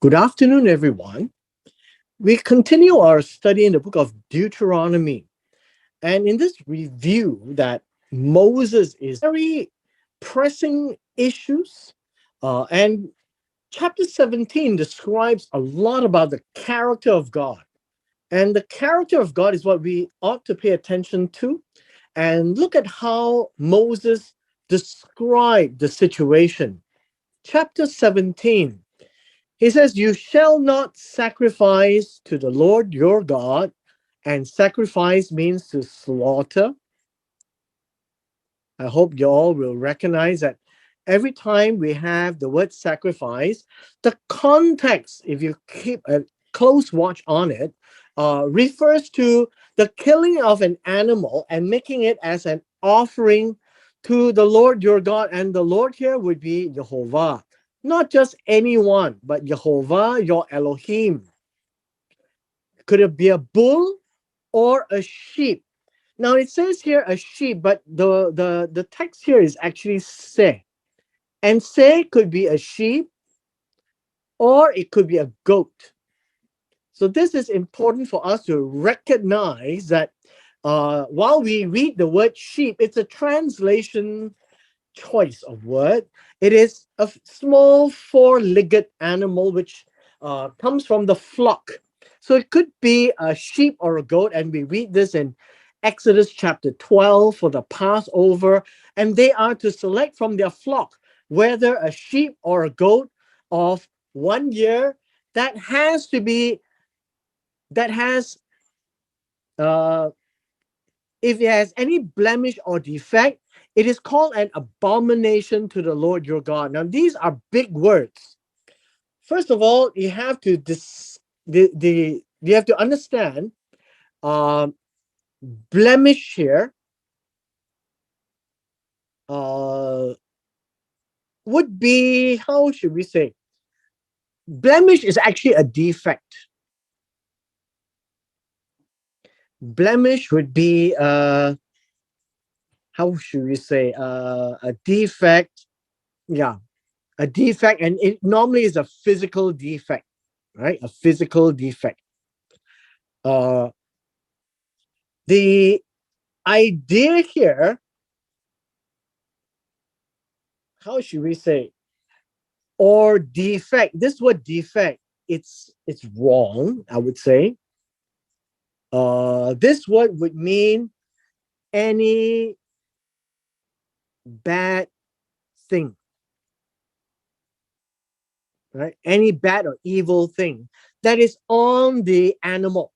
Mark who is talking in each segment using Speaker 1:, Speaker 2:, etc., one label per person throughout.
Speaker 1: Good afternoon, everyone. We continue our study in the book of Deuteronomy. And in this review that Moses is very pressing issues, and chapter 17 describes a lot about the character of God. And the character of God is what we ought to pay attention to. And look at how Moses described the situation. Chapter 17. He says, "You shall not sacrifice to the Lord your God," and sacrifice means to slaughter. I hope you all will recognize that every time we have the word sacrifice, the context, if you keep a close watch on it, refers to the killing of an animal and making it as an offering to the Lord your God. And the Lord here would be Jehovah. Not just anyone, but Jehovah, your Elohim. Could it be a bull or a sheep? Now it says here a sheep, but the text here is actually se. And se could be a sheep or it could be a goat. So this is important for us to recognize that while we read the word sheep, it's a translation choice of word. It is a small four-legged animal which comes from the flock. So it could be a sheep or a goat, and we read this in Exodus chapter 12 for the Passover, and they are to select from their flock whether a sheep or a goat of 1 year that has to be that has uh, if it has any blemish or defect, it is called an abomination to the Lord your God. Now, these are big words. First of all, you have to you have to understand um, blemish here uh, would be, how should we say? Blemish is actually a defect. Blemish would be how should we say a defect? Yeah, a defect, and it normally is a physical defect, right? A physical defect. Uh, the idea here, how should we say, or defect? This word defect, it's wrong. I would say. This word would mean any bad thing, right? Any bad or evil thing that is on the animal.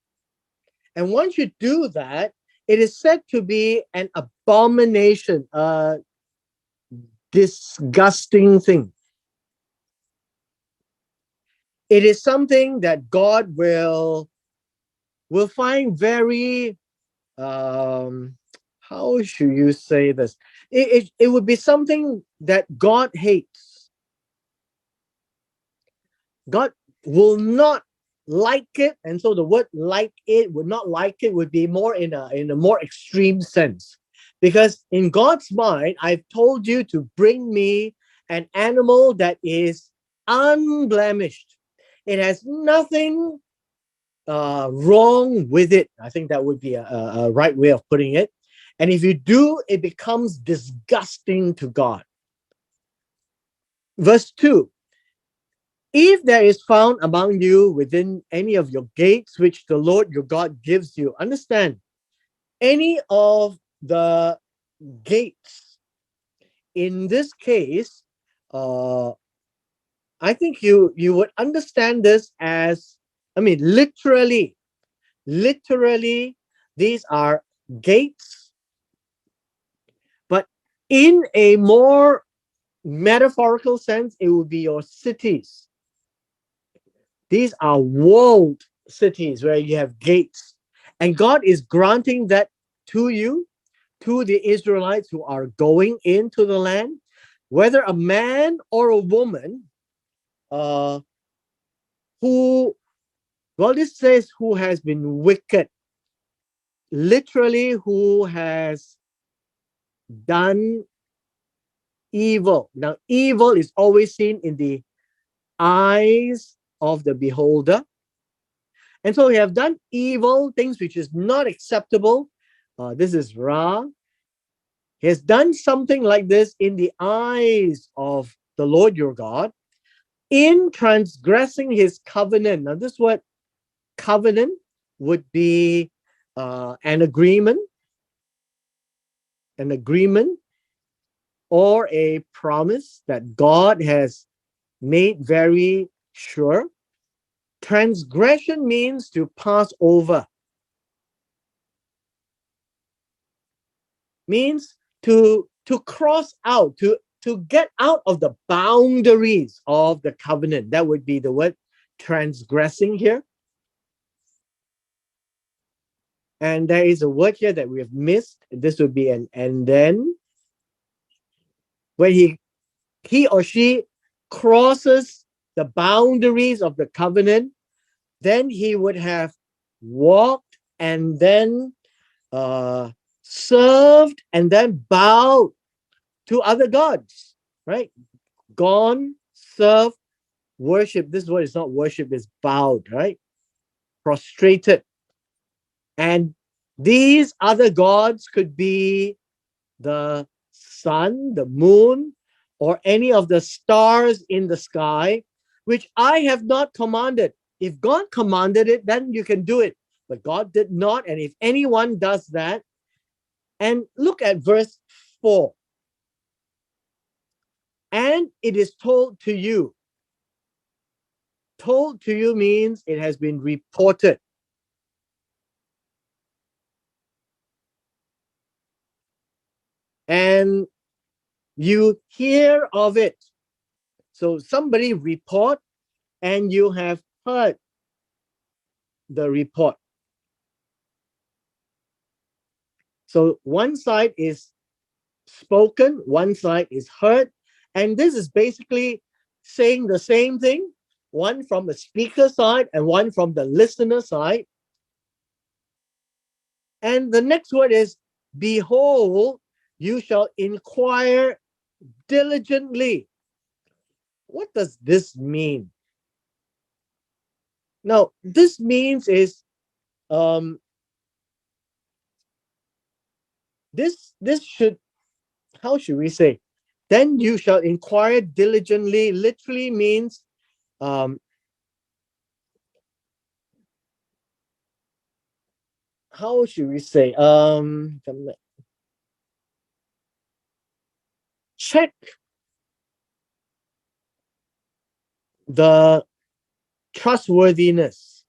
Speaker 1: And once you do that, it is said to be an abomination, a disgusting thing. It is something that God will find very how should you say this? It would be something that God hates. God will not like it, and so the word like it would not like it would be more in a more extreme sense. Because in God's mind, I've told you to bring me an animal that is unblemished. It has nothing wrong with it. I think that would be a right way of putting it. And if you do, it becomes disgusting to God. Verse 2. If there is found among you within any of your gates, which the Lord your God gives you, understand, any of the gates, in this case, uh, I think you would understand this as, I mean, literally, these are gates, but in a more metaphorical sense, it would be your cities. These are walled cities where you have gates. And God is granting that to you, to the Israelites who are going into the land, whether a man or a woman uh, who, well, this says who has been wicked, literally who has done evil. Now, evil is always seen in the eyes of the beholder. And so he have done evil things which is not acceptable. This is Ra. He has done something like this in the eyes of the Lord your God in transgressing his covenant. Now, this word covenant would be an agreement, or a promise that God has made very sure. Transgression means to pass over, means to cross out, to get out of the boundaries of the covenant. That would be the word transgressing here. And there is a word here that we have missed. This would be an and then. When he or she crosses the boundaries of the covenant, then he would have walked and then served and then bowed to other gods, right? Gone, served, worship. This word is not worship, it's bowed, right? Prostrated. And these other gods could be the sun, the moon, or any of the stars in the sky, which I have not commanded. If God commanded it, then you can do it. But God did not. And if anyone does that, and look at verse 4. And it is told to you. Told to you means it has been reported. And you hear of it. So somebody report and you have heard the report. So one side is spoken, one side is heard. And this is basically saying the same thing, one from the speaker side and one from the listener side. And the next word is, behold, you shall inquire diligently. What does this mean? Now, this means is this should, how should we say? Then you shall inquire diligently. Literally means how should we say? Check the trustworthiness.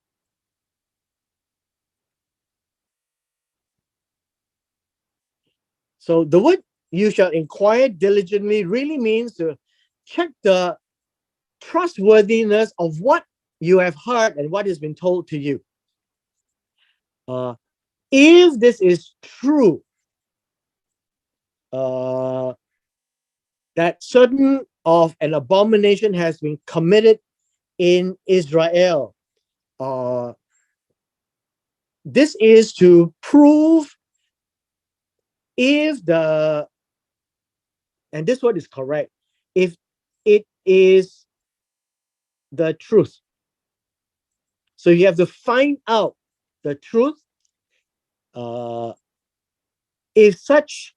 Speaker 1: So the word you shall inquire diligently really means to check the trustworthiness of what you have heard and what has been told to you. If this is true, that certain of an abomination has been committed in Israel, this is to prove if the, and this word is correct, if it is the truth. So you have to find out the truth. If such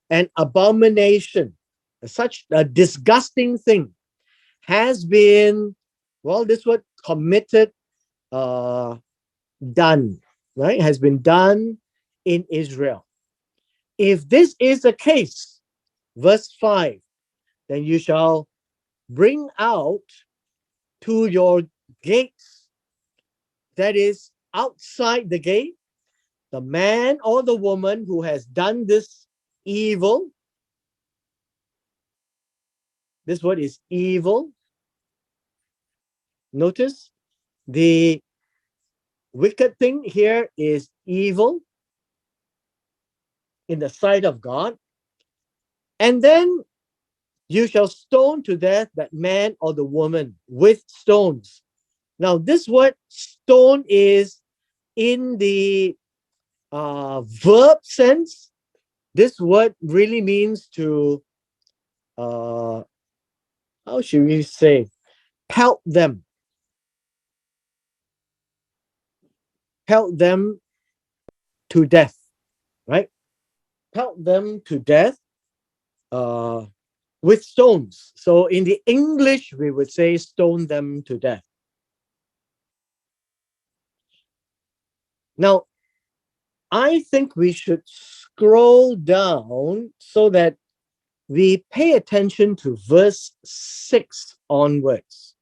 Speaker 1: an abomination, such a disgusting thing has been, well, this word committed, done, right? Has been done in Israel. If this is the case, verse 5, then you shall bring out to your gates, that is outside the gate, the man or the woman who has done this evil. This word is evil. Notice the wicked thing here is evil in the sight of God. And then you shall stone to death that man or the woman with stones. Now, this word stone is in the verb sense. This word really means to, how should we say, pelt them. held them to death, right? Held them to death uh, with stones. So in the English, we would say stone them to death. Now, I think we should scroll down so that we pay attention to verse 6 onwards.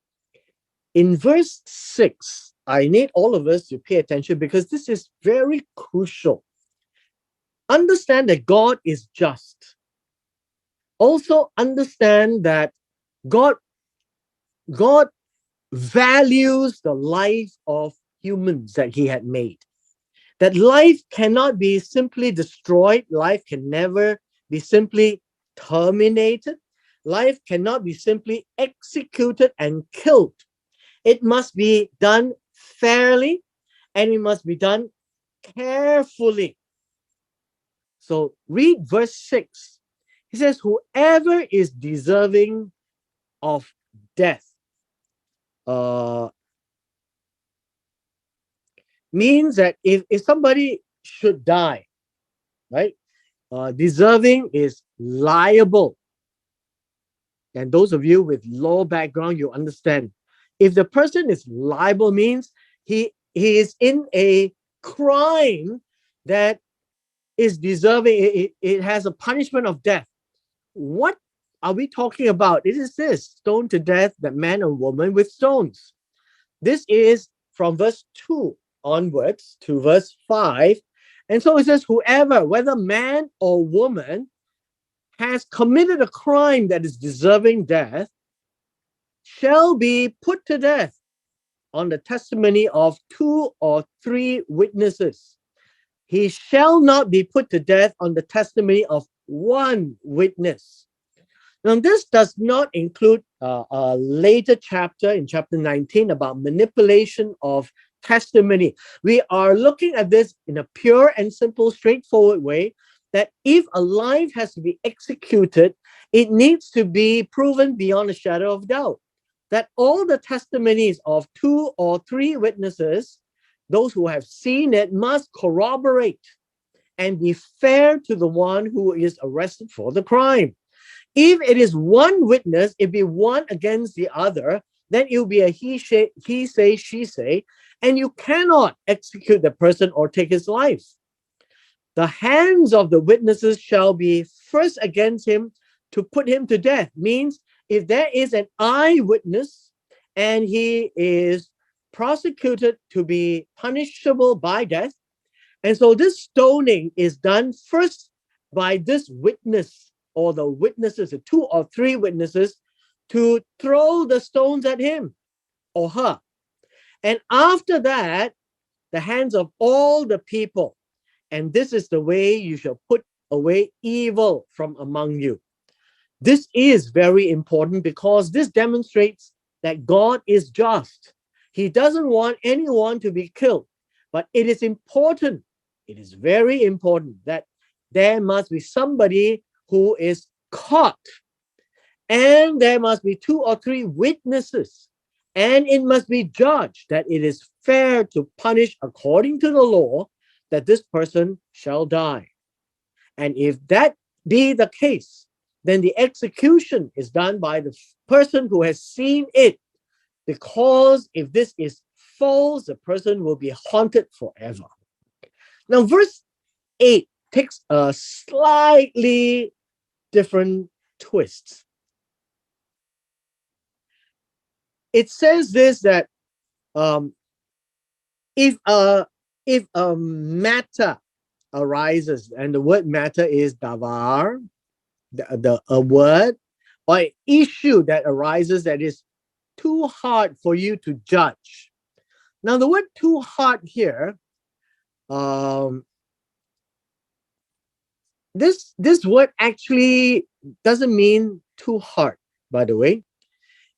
Speaker 1: In verse 6, I need all of us to pay attention because this is very crucial. Understand that God is just. Also understand that God, God values the life of humans that he had made. That life cannot be simply destroyed, life can never be simply terminated, life cannot be simply executed and killed. It must be done fairly and it must be done carefully. So read verse 6. He says, whoever is deserving of death uh, means that if somebody should die, right? Deserving is liable. And those of you with law background, you understand. If the person is liable, means he is in a crime that is deserving, it has a punishment of death. What are we talking about? It is this stoned to death, that man or woman with stones. This is from verse 2 onwards to verse 5. And so it says, whoever, whether man or woman, has committed a crime that is deserving death, shall be put to death on the testimony of 2 or 3 witnesses. He shall not be put to death on the testimony of 1 witness. Now, this does not include a later chapter in chapter 19 about manipulation of testimony. We are looking at this in a pure and simple, straightforward way, that if a life has to be executed, it needs to be proven beyond a shadow of doubt. That all the testimonies of 2 or 3 witnesses, those who have seen it, must corroborate and be fair to the one who is arrested for the crime. If it is 1 witness, it be 1 against the other, then it will be a he say, she say, and you cannot execute the person or take his life. The hands of the witnesses shall be first against him to put him to death. Means if there is an eyewitness and he is prosecuted to be punishable by death, and so this stoning is done first by this witness or the witnesses, the 2 or 3 witnesses, to throw the stones at him or her. And after that, the hands of all the people. And this is the way you shall put away evil from among you. This is very important because this demonstrates that God is just. He doesn't want anyone to be killed, but it is important, it is very important that there must be somebody who is caught, and there must be 2 or 3 witnesses, and it must be judged that it is fair to punish according to the law, that this person shall die. And if that be the case, then the execution is done by the person who has seen it, because if this is false, the person will be haunted forever. Now, verse 8 takes a slightly different twist. It says this, that if a matter arises, and the word matter is davar, a word or an issue that arises that is too hard for you to judge. Now, the word too hard here, this word actually doesn't mean too hard, by the way.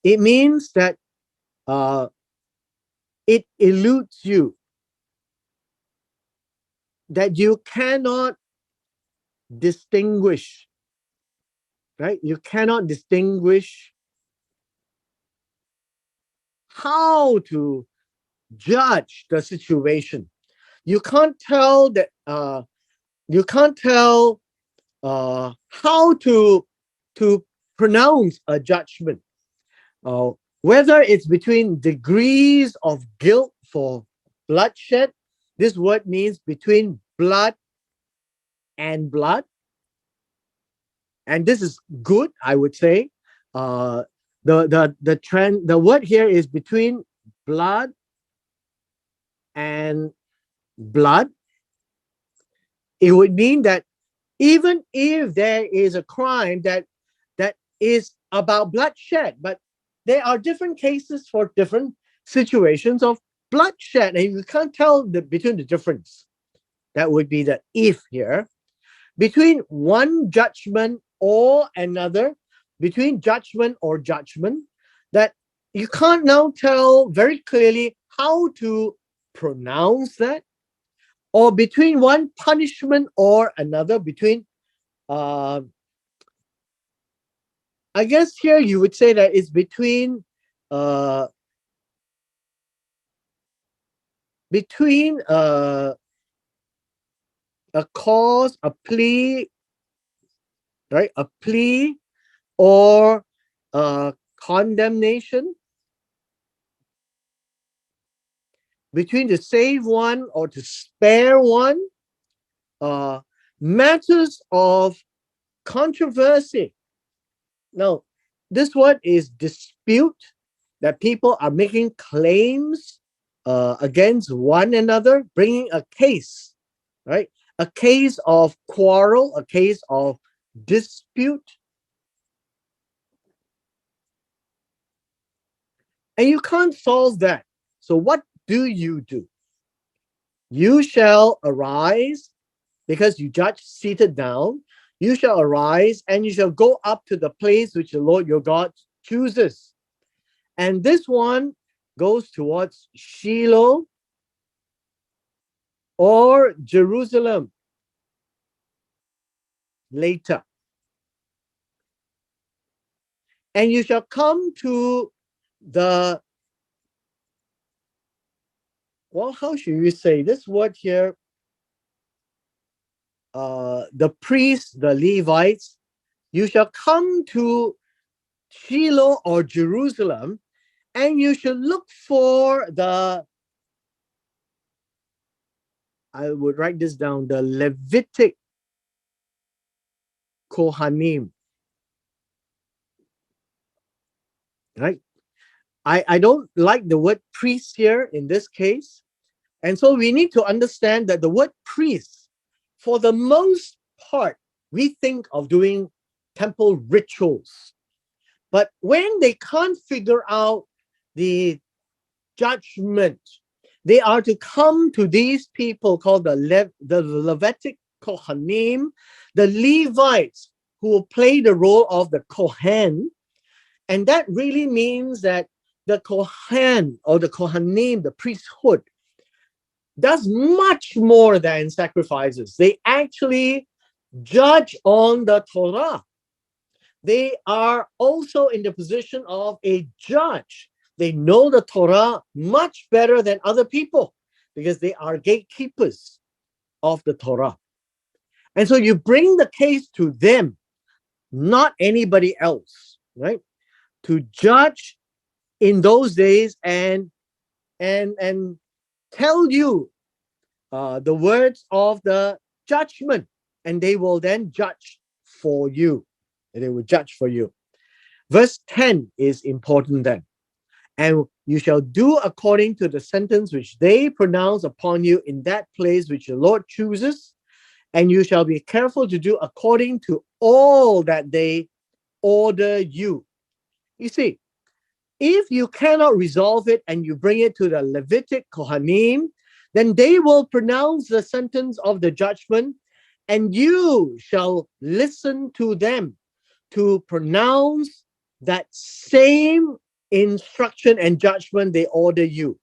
Speaker 1: It means that it eludes you, that you cannot distinguish, right? You cannot distinguish how to judge the situation. you can't tell that you can't tell how to pronounce a judgment. Uh, Whether it's between degrees of guilt for bloodshed, this word means between blood and blood, and this is good, I would say. Uh, the word here is between blood and blood. It would mean that even if there is a crime that is about bloodshed, but there are different cases for different situations of bloodshed, and you can't tell between the difference. That would be the if here. Between one judgment or another, between judgment or judgment, that you can't now tell very clearly how to pronounce that, or between one punishment or another, between uh, I guess here you would say that it's uh, between a cause, a plea, right? A plea or condemnation, between to save one or to spare one, uh, matters of controversy. Now, this word is dispute, that people are making claims against one another, bringing a case, right? A case of quarrel, a case of dispute. And you can't solve that. So, what do? You shall arise, because you judge seated down. You shall arise and you shall go up to the place which the Lord your God chooses. And this one goes towards Shiloh or Jerusalem later. And you shall come to the, well, how should you say this word here? The priests, the Levites, you shall come to Shiloh or Jerusalem, and you should look for the, I would write this down, the Levitic Kohanim, right? I don't like the word priest here in this case. And so we need to understand that the word priest, for the most part, we think of doing temple rituals. But when they can't figure out the judgment, they are to come to these people called the Levitic Kohanim, the Levites, who will play the role of the Kohen. And that really means that the Kohen or the Kohanim, the priesthood, does much more than sacrifices. They actually judge on the Torah. They are also in the position of a judge. They know the Torah much better than other people because they are gatekeepers of the Torah. And so you bring the case to them, not anybody else, right? To judge in those days and tell you the words of the judgment, and they will then judge for you. And they will judge for you. Verse 10 is important then. And you shall do according to the sentence which they pronounce upon you in that place which the Lord chooses, and you shall be careful to do according to all that they order you. You see, if you cannot resolve it and you bring it to the Levitic Kohanim, then they will pronounce the sentence of the judgment, and you shall listen to them to pronounce that same instruction and judgment they order you.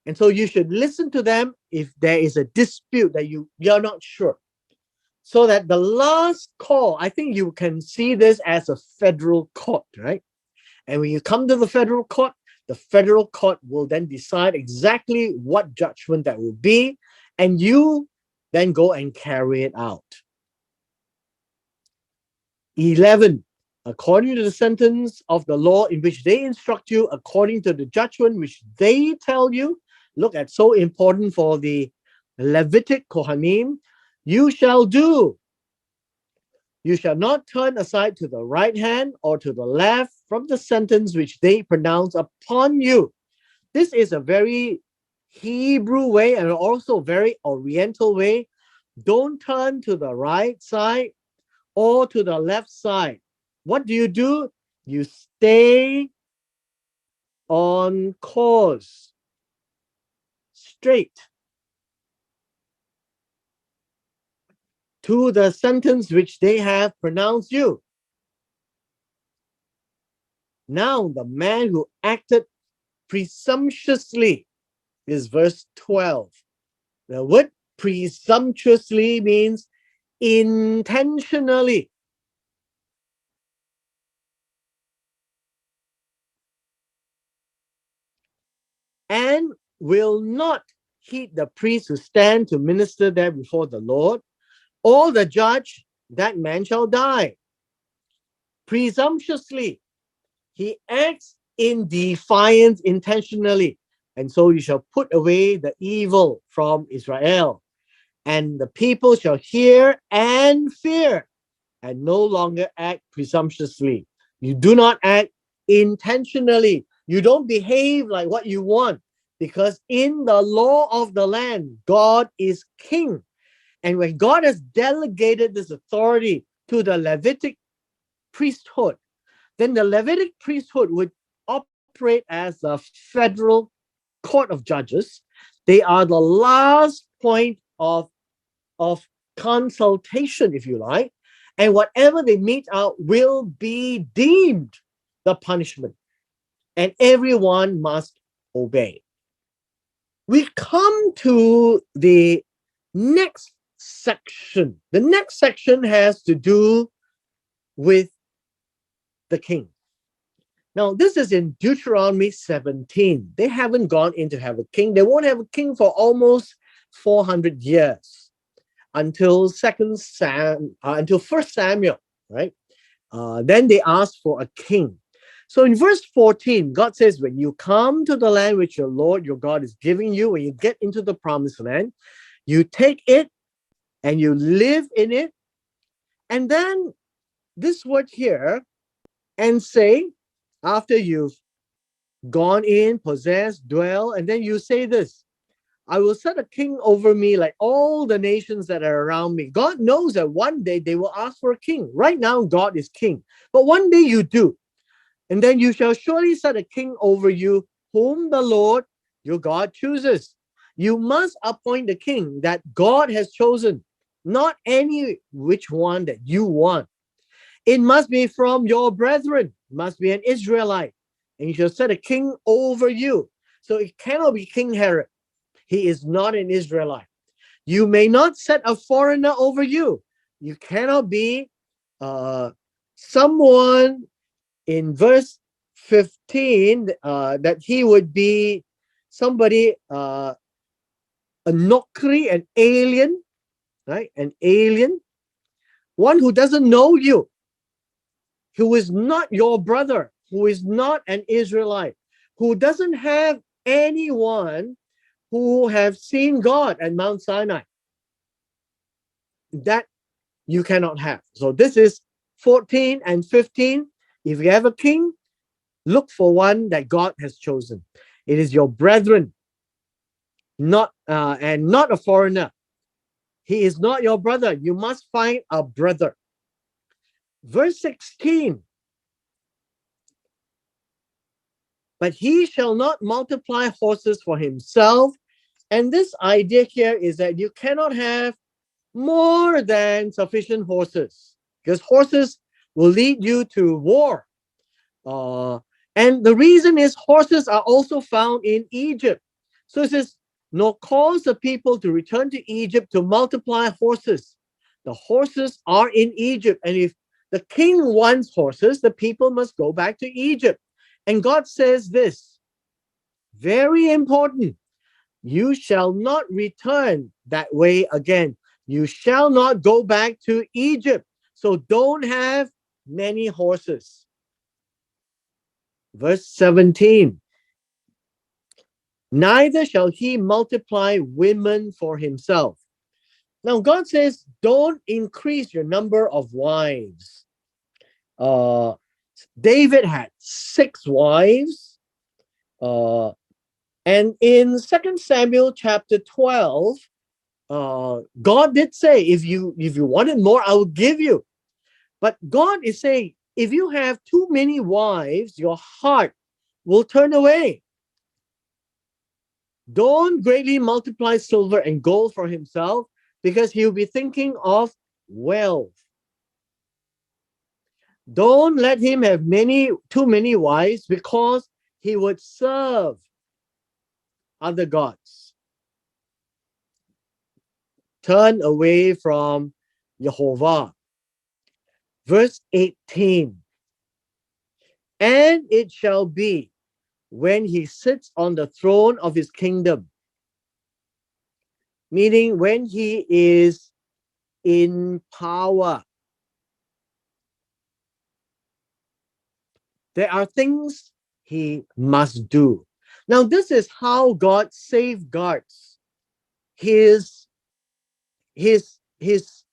Speaker 1: And so you should listen to them if there is a dispute that you're not sure. So that the last call, I think you can see this as a federal court, right? And when you come to the federal court, The federal court will then decide exactly what judgment that will be, and you then go and carry it out. 11. According to the sentence of the law in which they instruct you, according to the judgment which they tell you. Look at, so important for the Levitic Kohanim. You shall do. You shall not turn aside to the right hand or to the left from the sentence which they pronounce upon you. This is a very Hebrew way and also very Oriental way. Don't turn to the right side or to the left side. What do? You stay on course, straight to the sentence which they have pronounced you. Now, the man who acted presumptuously is verse 12. The word presumptuously means intentionally. And will not heed the priest who stand to minister there before the Lord, or the judge, that man shall die. Presumptuously, he acts in defiance intentionally, and so you shall put away the evil from Israel, and the people shall hear and fear, and no longer act presumptuously. You do not act intentionally. You don't behave like what you want, because in the law of the land, God is king. And when God has delegated this authority to the Levitic priesthood, then the Levitic priesthood would operate as a federal court of judges. They are the last point of consultation, if you like, and whatever they mete out will be deemed the punishment, and everyone must obey. We come to the next section. The next section has to do with the king. Now, this is in Deuteronomy 17. They haven't gone in to have a king. They won't have a king for almost 400 years until First Samuel, right? Then they ask for a king. So in verse 14, God says, when you come to the land which your Lord, your God is giving you, when you get into the promised land, you take it and you live in it. And then this word here, and say, after you've gone in, possessed, dwell, and then you say this, I will set a king over me like all the nations that are around me. God knows that one day they will ask for a king. Right now, God is king. But one day you do. And then you shall surely set a king over you, whom the Lord your God chooses. You must appoint the king that God has chosen, not any which one that you want. It must be from your brethren, must be an Israelite, and you shall set a king over you. So it cannot be King Herod. He is not an Israelite. You may not set a foreigner over you. You cannot be someone in verse 15 that he would be somebody, a nokri, an alien, right? An alien, one who doesn't know you, who is not your brother, who is not an Israelite, who doesn't have anyone who have seen God at Mount Sinai. That you cannot have. So this is 14 and 15. If you have a king, look for one that God has chosen. It is your brethren, not a foreigner. He is not your brother. You must find a brother. Verse 16. But he shall not multiply horses for himself. And this idea here is that you cannot have more than sufficient horses, because horses will lead you to war. And the reason is horses are also found in Egypt. So it says, nor cause the people to return to Egypt to multiply horses. The horses are in Egypt. And if the king wants horses, the people must go back to Egypt. And God says this, Very important. You shall not return that way again. You shall not go back to Egypt. So don't have many horses. Verse 17. Neither shall he multiply women for himself. Now, God says, don't increase your number of wives. Uh, David had 6 wives. And in 2 Samuel chapter 12, God did say, if you wanted more, I will give you. But God is saying, if you have too many wives, your heart will turn away. Don't greatly multiply silver and gold for himself, because he'll be thinking of wealth. Don't let him have too many wives, because he would serve other gods. Turn away from Jehovah. Verse 18. And it shall be, when he sits on the throne of his kingdom, meaning when he is in power, there are things he must do. Now, this is how God safeguards his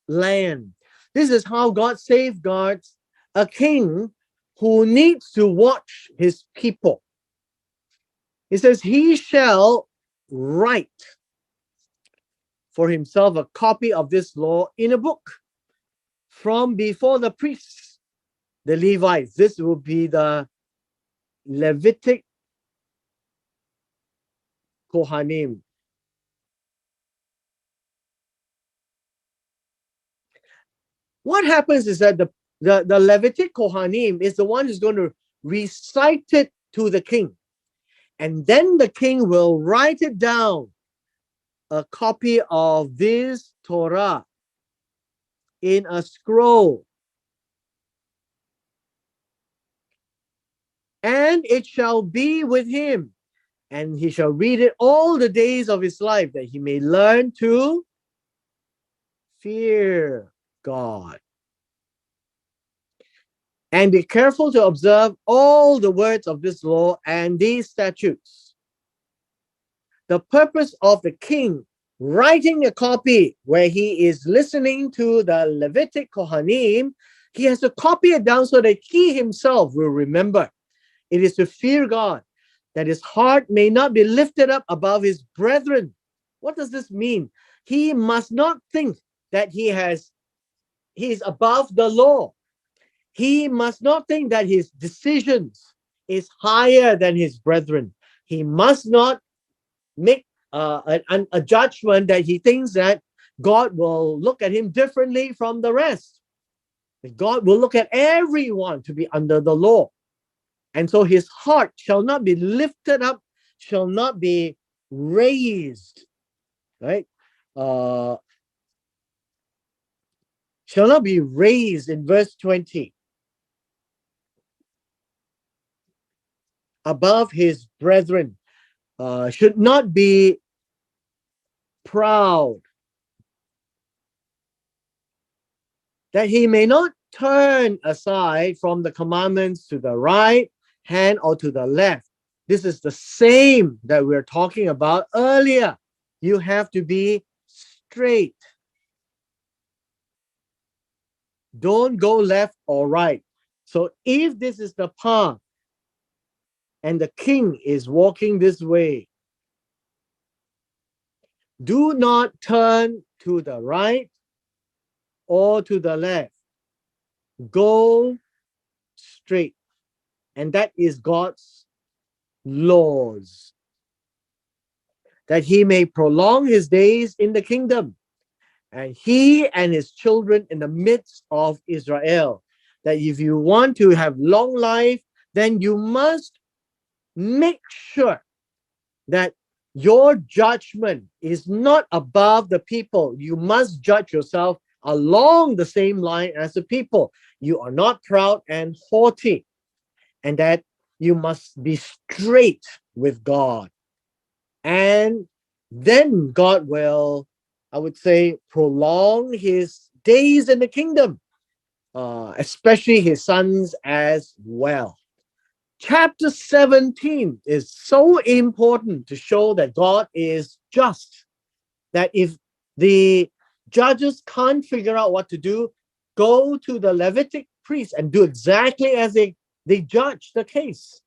Speaker 1: land. This is how God safeguards a king who needs to watch his people. He says, he shall write for himself a copy of this law in a book from before the priests, the Levites. This will be the Levitic Kohanim. What happens is that the Levitic Kohanim is the one who's going to recite it to the king. And then the king will write it down, a copy of this Torah, in a scroll. And it shall be with him, and he shall read it all the days of his life, that he may learn to fear God and be careful to observe all the words of this law and these statutes. The purpose of the king writing a copy where he is listening to the Levitic Kohanim, he has to copy it down so that he himself will remember. It is to fear God, that his heart may not be lifted up above his brethren. What does this mean? He must not think that he is above the law. He must not think that his decisions is higher than his brethren. He must not make a judgment that he thinks that God will look at him differently from the rest. God will look at everyone to be under the law. And so his heart shall not be lifted up, shall not be raised, right? Shall not be raised in verse 20 above his brethren, should not be proud, that he may not turn aside from the commandments to the right hand or to the left. This is the same that we're talking about earlier. You have to be straight. Don't go left or right. So if this is the path and the king is walking this way, do not turn to the right or to the left. Go straight. And that is God's laws, that he may prolong his days in the kingdom, and he and his children in the midst of Israel. That if you want to have long life, then you must make sure that your judgment is not above the people. You must judge yourself along the same line as the people. You are not proud and haughty, and that you must be straight with God. And then God will, I would say, prolong his days in the kingdom, especially his sons as well. Chapter 17 is so important to show that God is just, that if the judges can't figure out what to do, go to the Levitic priest and do exactly as they judge the case.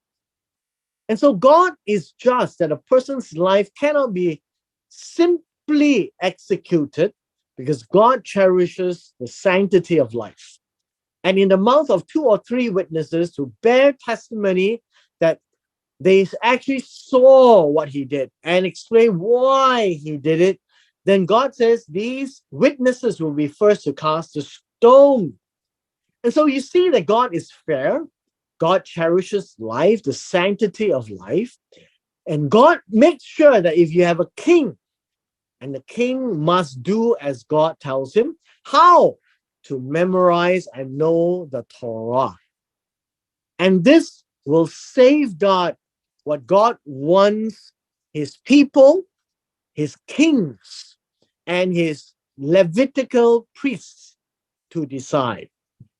Speaker 1: And so God is just, that a person's life cannot be simply executed because God cherishes the sanctity of life. And in the mouth of two or three witnesses to bear testimony that they actually saw what he did and explain why he did it, then God says these witnesses will be first to cast the stone. And so you see that God is fair. God cherishes life, the sanctity of life. And God makes sure that if you have a king, and the king must do as God tells him, how? To memorize and know the Torah. And this will safeguard what God wants his people, his kings, and his Levitical priests to decide.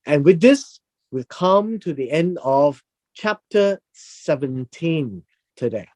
Speaker 1: And with this, we come to the end of chapter 17 today.